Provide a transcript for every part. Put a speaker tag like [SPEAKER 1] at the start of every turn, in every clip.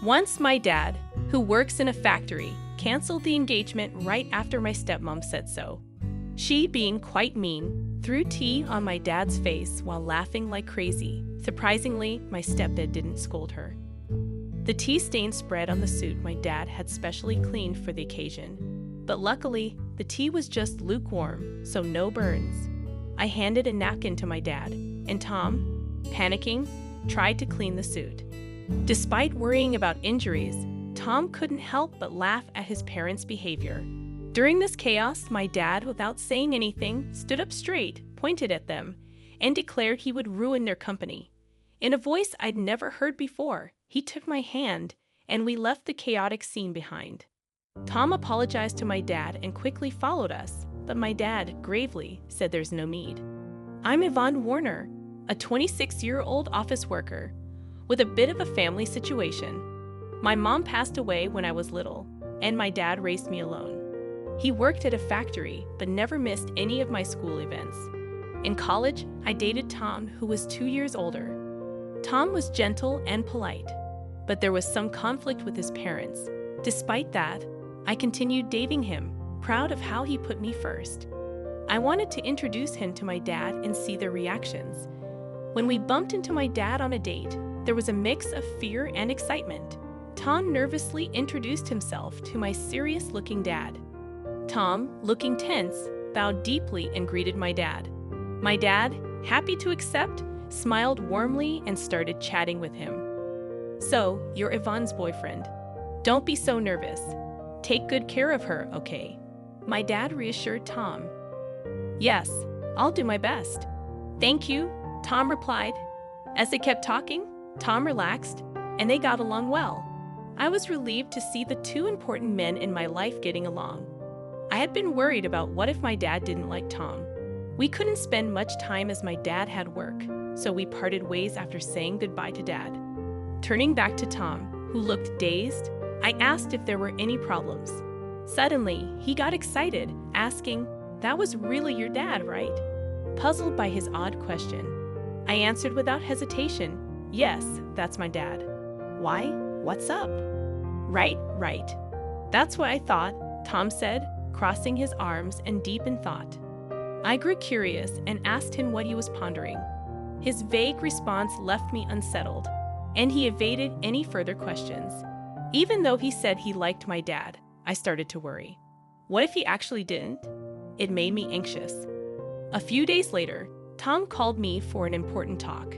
[SPEAKER 1] Once my dad, who works in a factory, canceled the engagement right after my stepmom said so. She, being quite mean, threw tea on my dad's face while laughing like crazy. Surprisingly, my stepdad didn't scold her. The tea stain spread on the suit my dad had specially cleaned for the occasion. But luckily, the tea was just lukewarm, so no burns. I handed a napkin to my dad, and Tom, panicking, tried to clean the suit. Despite worrying about injuries, Tom couldn't help but laugh at his parents' behavior. During this chaos, my dad, without saying anything, stood up straight, pointed at them, and declared he would ruin their company. In a voice I'd never heard before, he took my hand, and we left the chaotic scene behind. Tom apologized to my dad and quickly followed us, but my dad gravely said there's no need. I'm Yvonne Warner, a 26-year-old office worker with a bit of a family situation. My mom passed away when I was little, and my dad raised me alone. He worked at a factory, but never missed any of my school events. In college, I dated Tom, who was 2 years older. Tom was gentle and polite, but there was some conflict with his parents. Despite that, I continued dating him, proud of how he put me first. I wanted to introduce him to my dad and see their reactions. When we bumped into my dad on a date, there was a mix of fear and excitement. Tom nervously introduced himself to my serious-looking dad. Tom, looking tense, bowed deeply and greeted my dad. My dad, happy to accept, smiled warmly and started chatting with him. So, you're Yvonne's boyfriend. Don't be so nervous. Take good care of her, okay? My dad reassured Tom. Yes, I'll do my best. Thank you, Tom replied. As they kept talking, Tom relaxed, and they got along well. I was relieved to see the two important men in my life getting along. I had been worried about what if my dad didn't like Tom. We couldn't spend much time as my dad had work, so we parted ways after saying goodbye to Dad. Turning back to Tom, who looked dazed, I asked if there were any problems. Suddenly, he got excited, asking, "That was really your dad, right?" Puzzled by his odd question, I answered without hesitation, "Yes, that's my dad." "Why? What's up?" Right. That's what I thought," Tom said, crossing his arms and deep in thought. I grew curious and asked him what he was pondering. His vague response left me unsettled, and he evaded any further questions. Even though he said he liked my dad, I started to worry. What if he actually didn't? It made me anxious. A few days later, Tom called me for an important talk.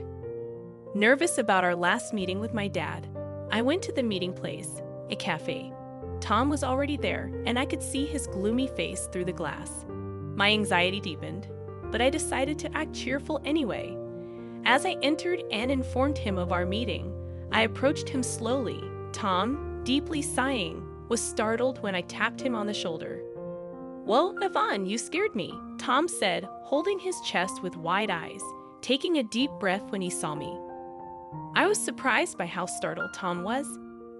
[SPEAKER 1] Nervous about our last meeting with my dad, I went to the meeting place, a cafe. Tom was already there, and I could see his gloomy face through the glass. My anxiety deepened, but I decided to act cheerful anyway. As I entered and informed him of our meeting, I approached him slowly. Tom, deeply sighing, was startled when I tapped him on the shoulder. "Whoa, Yvonne, you scared me," Tom said, holding his chest with wide eyes, taking a deep breath when he saw me. I was surprised by how startled Tom was.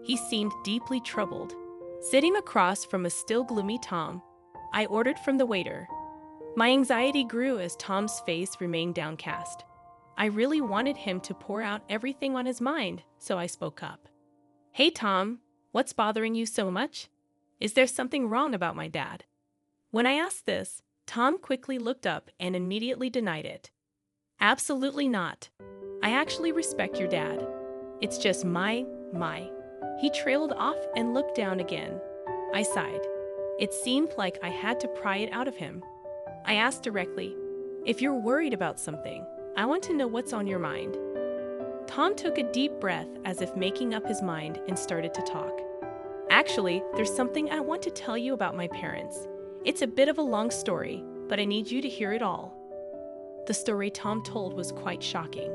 [SPEAKER 1] He seemed deeply troubled. Sitting across from a still gloomy Tom, I ordered from the waiter. My anxiety grew as Tom's face remained downcast. I really wanted him to pour out everything on his mind, so I spoke up. "Hey Tom, what's bothering you so much? Is there something wrong about my dad?" When I asked this, Tom quickly looked up and immediately denied it. "Absolutely not. I actually respect your dad. It's just my. He trailed off and looked down again. I sighed. It seemed like I had to pry it out of him. I asked directly, "If you're worried about something, I want to know what's on your mind." Tom took a deep breath as if making up his mind and started to talk. "Actually, there's something I want to tell you about my parents. It's a bit of a long story, but I need you to hear it all." The story Tom told was quite shocking.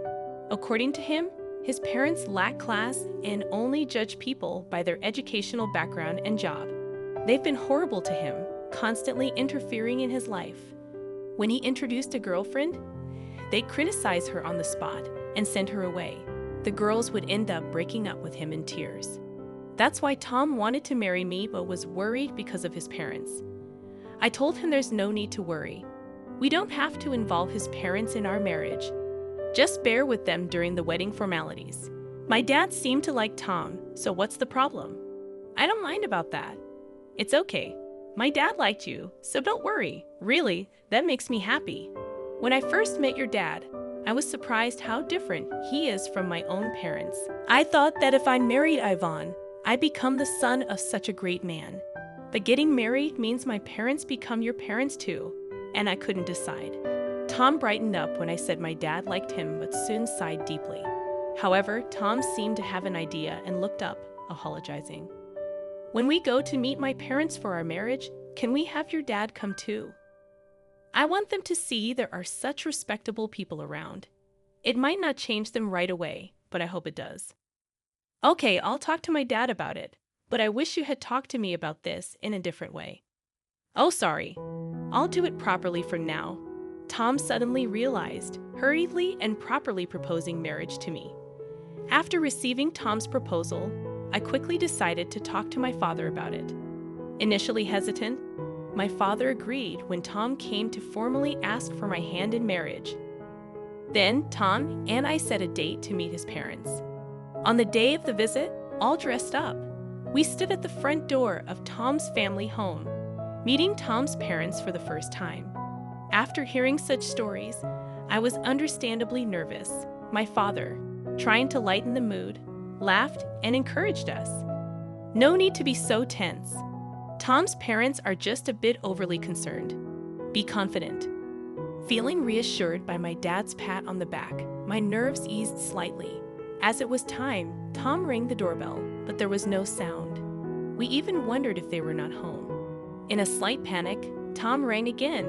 [SPEAKER 1] According to him, his parents lack class and only judge people by their educational background and job. They've been horrible to him, constantly interfering in his life. When he introduced a girlfriend, they'd criticize her on the spot and send her away. The girls would end up breaking up with him in tears. That's why Tom wanted to marry me but was worried because of his parents. I told him there's no need to worry. We don't have to involve his parents in our marriage. Just bear with them during the wedding formalities. My dad seemed to like Tom, so what's the problem? I don't mind about that. It's okay. My dad liked you, so don't worry. Really, that makes me happy. When I first met your dad, I was surprised how different he is from my own parents. I thought that if I married Ivan, I'd become the son of such a great man. But getting married means my parents become your parents too, and I couldn't decide. Tom brightened up when I said my dad liked him but soon sighed deeply. However, Tom seemed to have an idea and looked up, apologizing. When we go to meet my parents for our marriage, can we have your dad come too? I want them to see there are such respectable people around. It might not change them right away, but I hope it does. Okay, I'll talk to my dad about it, but I wish you had talked to me about this in a different way. Oh, sorry. I'll do it properly from now. Tom suddenly realized, hurriedly and properly proposing marriage to me. After receiving Tom's proposal, I quickly decided to talk to my father about it. Initially hesitant, my father agreed when Tom came to formally ask for my hand in marriage. Then, Tom and I set a date to meet his parents. On the day of the visit, all dressed up, we stood at the front door of Tom's family home, meeting Tom's parents for the first time. After hearing such stories, I was understandably nervous. My father, trying to lighten the mood, laughed and encouraged us. No need to be so tense. Tom's parents are just a bit overly concerned. Be confident. Feeling reassured by my dad's pat on the back, my nerves eased slightly. As it was time, Tom rang the doorbell, but there was no sound. We even wondered if they were not home. In a slight panic, Tom rang again,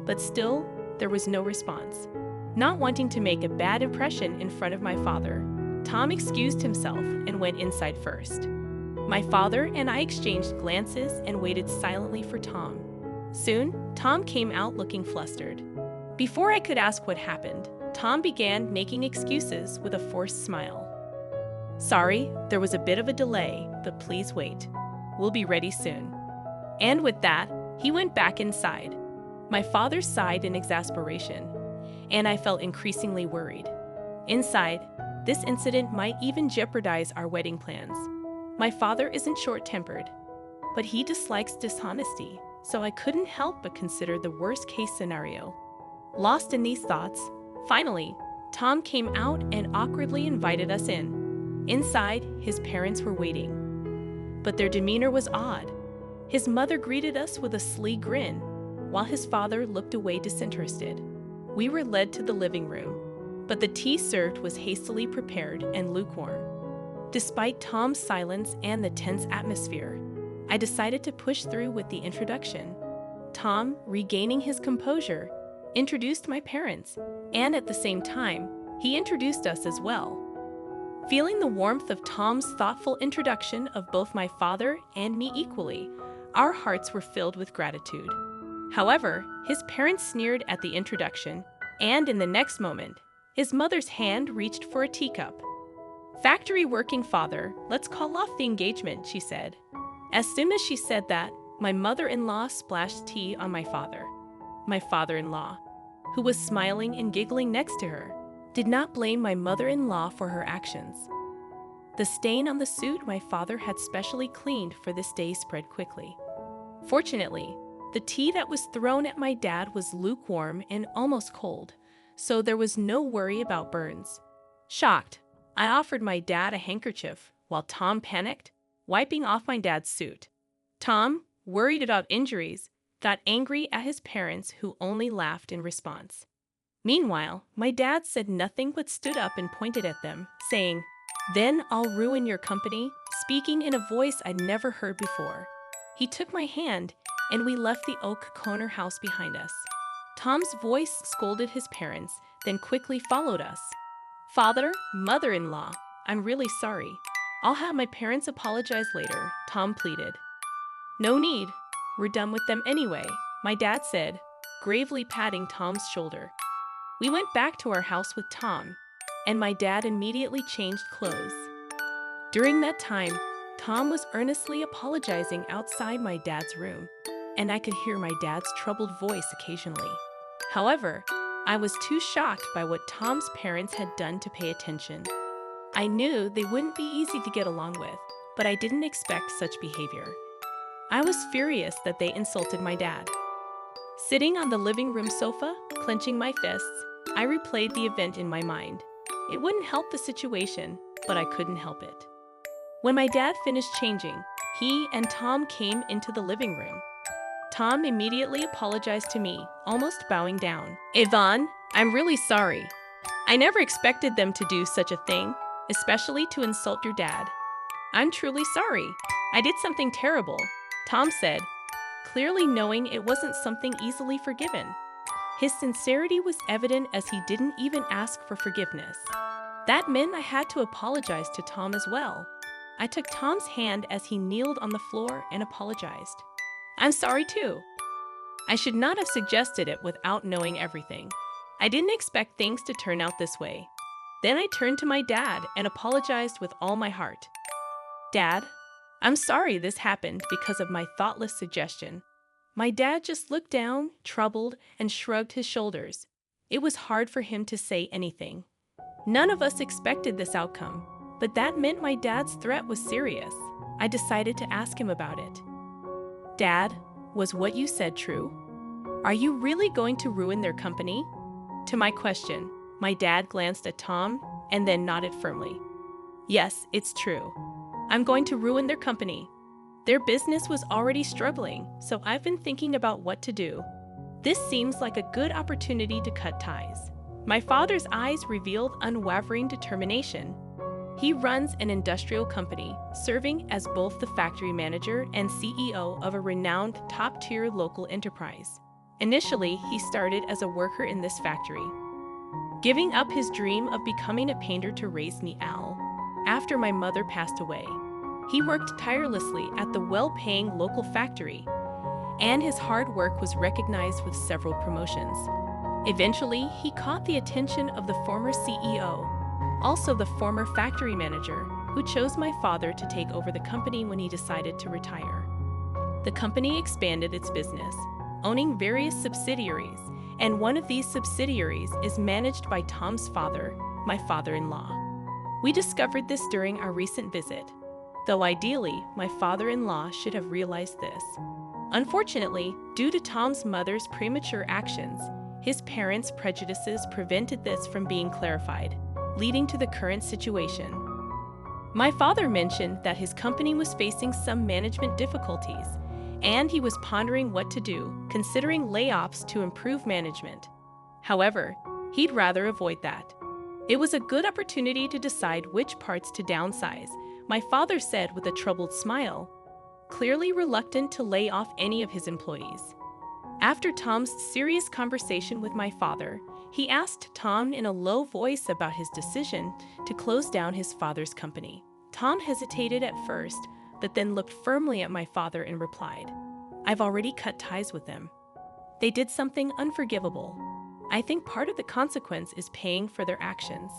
[SPEAKER 1] but still, there was no response. Not wanting to make a bad impression in front of my father, Tom excused himself and went inside first. My father and I exchanged glances and waited silently for Tom. Soon, Tom came out looking flustered. Before I could ask what happened, Tom began making excuses with a forced smile. Sorry, there was a bit of a delay, but please wait. We'll be ready soon. And with that, he went back inside. My father sighed in exasperation, and I felt increasingly worried. Inside, this incident might even jeopardize our wedding plans. My father isn't short-tempered, but he dislikes dishonesty, so I couldn't help but consider the worst-case scenario. Lost in these thoughts, finally, Tom came out and awkwardly invited us in. Inside, his parents were waiting. But their demeanor was odd. His mother greeted us with a sly grin, while his father looked away disinterested. We were led to the living room, but the tea served was hastily prepared and lukewarm. Despite Tom's silence and the tense atmosphere, I decided to push through with the introduction. Tom, regaining his composure, introduced my parents, and at the same time, he introduced us as well. Feeling the warmth of Tom's thoughtful introduction of both my father and me equally, our hearts were filled with gratitude. However, his parents sneered at the introduction, and in the next moment, his mother's hand reached for a teacup. Factory working father, let's call off the engagement, she said. As soon as she said that, my mother-in-law splashed tea on my father. My father-in-law, who was smiling and giggling next to her, did not blame my mother-in-law for her actions. The stain on the suit my father had specially cleaned for this day spread quickly. Fortunately, the tea that was thrown at my dad was lukewarm and almost cold, so there was no worry about burns. Shocked, I offered my dad a handkerchief, while Tom panicked, wiping off my dad's suit. Tom, worried about injuries, got angry at his parents who only laughed in response. Meanwhile, my dad said nothing but stood up and pointed at them, saying, "Then I'll ruin your company," speaking in a voice I'd never heard before. He took my hand, and we left the Oak Corner house behind us. Tom's voice scolded his parents, then quickly followed us. "Father, mother-in-law, I'm really sorry. I'll have my parents apologize later," Tom pleaded. "No need. We're done with them anyway," my dad said, gravely patting Tom's shoulder. We went back to our house with Tom, and my dad immediately changed clothes. During that time, Tom was earnestly apologizing outside my dad's room, and I could hear my dad's troubled voice occasionally. However, I was too shocked by what Tom's parents had done to pay attention. I knew they wouldn't be easy to get along with, but I didn't expect such behavior. I was furious that they insulted my dad. Sitting on the living room sofa, clenching my fists, I replayed the event in my mind. It wouldn't help the situation, but I couldn't help it. When my dad finished changing, he and Tom came into the living room. Tom immediately apologized to me, almost bowing down. "Yvonne, I'm really sorry. I never expected them to do such a thing, especially to insult your dad. I'm truly sorry. I did something terrible," Tom said, clearly knowing it wasn't something easily forgiven. His sincerity was evident as he didn't even ask for forgiveness. That meant I had to apologize to Tom as well. I took Tom's hand as he kneeled on the floor and apologized. "I'm sorry too. I should not have suggested it without knowing everything. I didn't expect things to turn out this way." Then I turned to my dad and apologized with all my heart. "Dad, I'm sorry this happened because of my thoughtless suggestion." My dad just looked down, troubled, and shrugged his shoulders. It was hard for him to say anything. None of us expected this outcome, but that meant my dad's threat was serious. I decided to ask him about it. "Dad, was what you said true? Are you really going to ruin their company?" To my question, my dad glanced at Tom and then nodded firmly. "Yes, it's true. I'm going to ruin their company. Their business was already struggling, so I've been thinking about what to do. This seems like a good opportunity to cut ties." My father's eyes revealed unwavering determination. He runs an industrial company, serving as both the factory manager and CEO of a renowned top-tier local enterprise. Initially, he started as a worker in this factory, giving up his dream of becoming a painter to raise me after my mother passed away. He worked tirelessly at the well-paying local factory, and his hard work was recognized with several promotions. Eventually, he caught the attention of the former CEO, also the former factory manager, who chose my father to take over the company when he decided to retire. The company expanded its business, owning various subsidiaries, and one of these subsidiaries is managed by Tom's father, my father-in-law. We discovered this during our recent visit, though ideally, my father-in-law should have realized this. Unfortunately, due to Tom's mother's premature actions, his parents' prejudices prevented this from being clarified, leading to the current situation. My father mentioned that his company was facing some management difficulties, and he was pondering what to do, considering layoffs to improve management. However, he'd rather avoid that. It was a good opportunity to decide which parts to downsize, my father said with a troubled smile, clearly reluctant to lay off any of his employees. After Tom's serious conversation with my father, he asked Tom in a low voice about his decision to close down his father's company. Tom hesitated at first, but then looked firmly at my father and replied, "I've already cut ties with them. They did something unforgivable. I think part of the consequence is paying for their actions.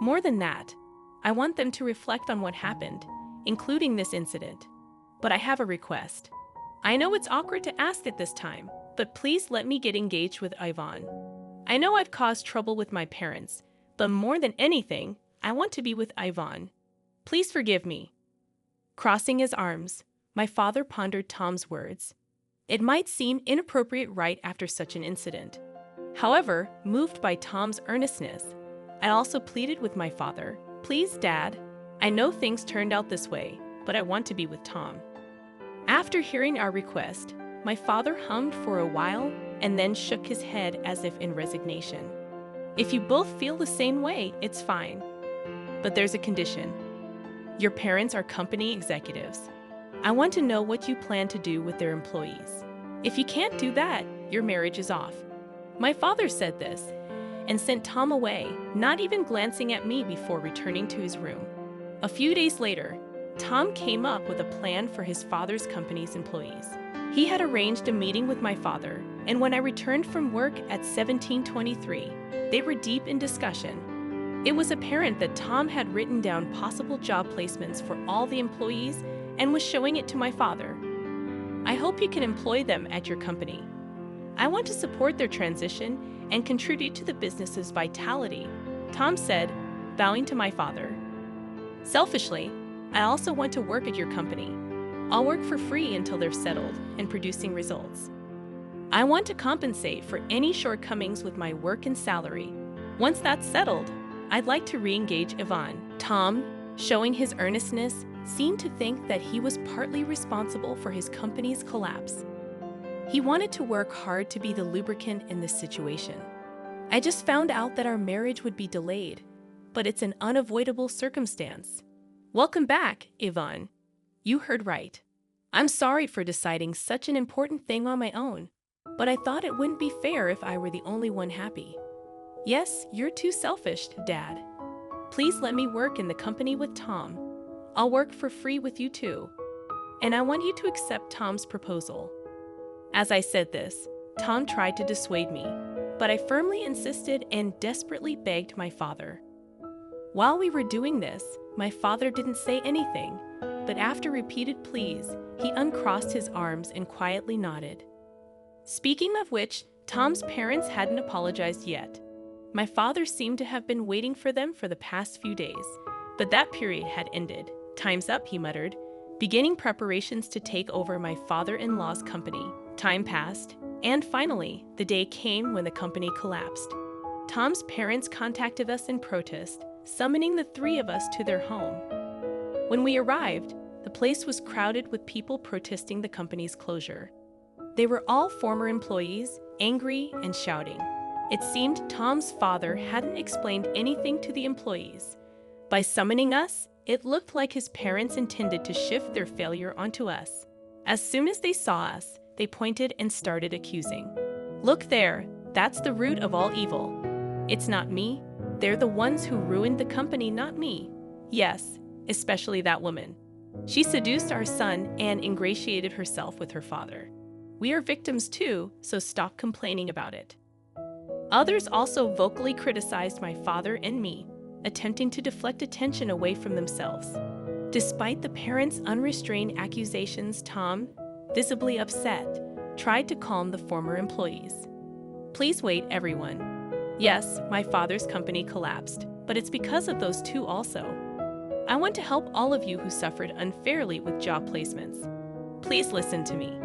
[SPEAKER 1] More than that, I want them to reflect on what happened, including this incident. But I have a request. I know it's awkward to ask at this time, but please let me get engaged with Yvonne. I know I've caused trouble with my parents, but more than anything, I want to be with Yvonne. Please forgive me." Crossing his arms, my father pondered Tom's words. It might seem inappropriate right after such an incident. However, moved by Tom's earnestness, I also pleaded with my father, "Please, Dad, I know things turned out this way, but I want to be with Tom." After hearing our request, my father hummed for a while and then shook his head as if in resignation. "If you both feel the same way, it's fine. But there's a condition. Your parents are company executives. I want to know what you plan to do with their employees. If you can't do that, your marriage is off." My father said this and sent Tom away, not even glancing at me before returning to his room. A few days later, Tom came up with a plan for his father's company's employees. He had arranged a meeting with my father, and when I returned from work at 1723, they were deep in discussion. It was apparent that Tom had written down possible job placements for all the employees and was showing it to my father. "I hope you can employ them at your company. I want to support their transition and contribute to the business's vitality," Tom said, bowing to my father. Selfishly, I also want to work at your company. I'll work for free until they're settled and producing results. I want to compensate for any shortcomings with my work and salary. Once that's settled, I'd like to re-engage Yvonne. Tom, showing his earnestness, seemed to think that he was partly responsible for his company's collapse. He wanted to work hard to be the lubricant in this situation. I just found out that our marriage would be delayed, but it's an unavoidable circumstance. Welcome back, Yvonne. You heard right. I'm sorry for deciding such an important thing on my own, but I thought it wouldn't be fair if I were the only one happy. Yes, you're too selfish, Dad. Please let me work in the company with Tom. I'll work for free with you too. And I want you to accept Tom's proposal. As I said this, Tom tried to dissuade me, but I firmly insisted and desperately begged my father. While we were doing this, my father didn't say anything, but after repeated pleas, he uncrossed his arms and quietly nodded. Speaking of which, Tom's parents hadn't apologized yet. My father seemed to have been waiting for them for the past few days, but that period had ended. Time's up, he muttered, beginning preparations to take over my father-in-law's company. Time passed, and finally, the day came when the company collapsed. Tom's parents contacted us in protest, summoning the three of us to their home. When we arrived, the place was crowded with people protesting the company's closure. They were all former employees, angry and shouting. It seemed Tom's father hadn't explained anything to the employees. By summoning us, it looked like his parents intended to shift their failure onto us. As soon as they saw us, they pointed and started accusing. Look there, that's the root of all evil. It's not me. They're the ones who ruined the company, not me. Yes, especially that woman. She seduced our son and ingratiated herself with her father. We are victims too, so stop complaining about it. Others also vocally criticized my father and me, attempting to deflect attention away from themselves. Despite the parents' unrestrained accusations, Tom, visibly upset, tried to calm the former employees. Please wait, everyone. Yes, my father's company collapsed, but it's because of those two also. I want to help all of you who suffered unfairly with job placements. Please listen to me.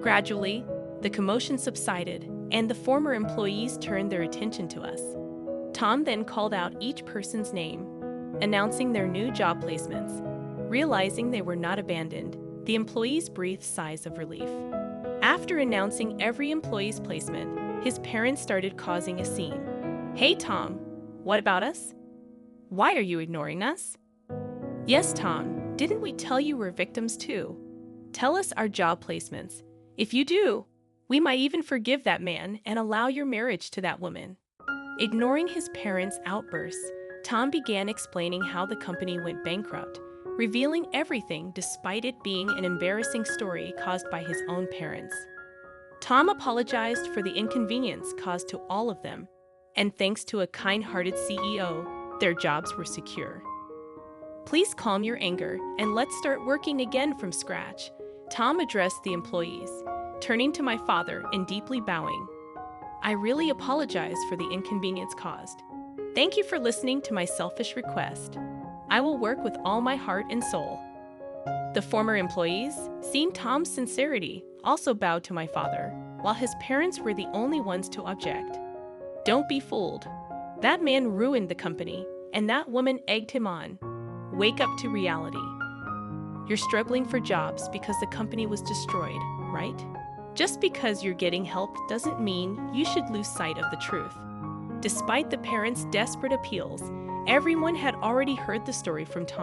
[SPEAKER 1] Gradually, the commotion subsided, and the former employees turned their attention to us. Tom then called out each person's name, announcing their new job placements. Realizing they were not abandoned, the employees breathed sighs of relief. After announcing every employee's placement, his parents started causing a scene. Hey, Tom, what about us? Why are you ignoring us? Yes, Tom, didn't we tell you we're victims too? Tell us our job placements. If you do, we might even forgive that man and allow your marriage to that woman. Ignoring his parents' outbursts, Tom began explaining how the company went bankrupt, revealing everything despite it being an embarrassing story caused by his own parents. Tom apologized for the inconvenience caused to all of them, and thanks to a kind-hearted CEO, their jobs were secure. Please calm your anger and let's start working again from scratch, Tom addressed the employees, turning to my father and deeply bowing. I really apologize for the inconvenience caused. Thank you for listening to my selfish request. I will work with all my heart and soul. The former employees, seeing Tom's sincerity, also bowed to my father, while his parents were the only ones to object. Don't be fooled. That man ruined the company, and that woman egged him on. Wake up to reality. You're struggling for jobs because the company was destroyed, right? Just because you're getting help doesn't mean you should lose sight of the truth. Despite the parents' desperate appeals, everyone had already heard the story from Tom.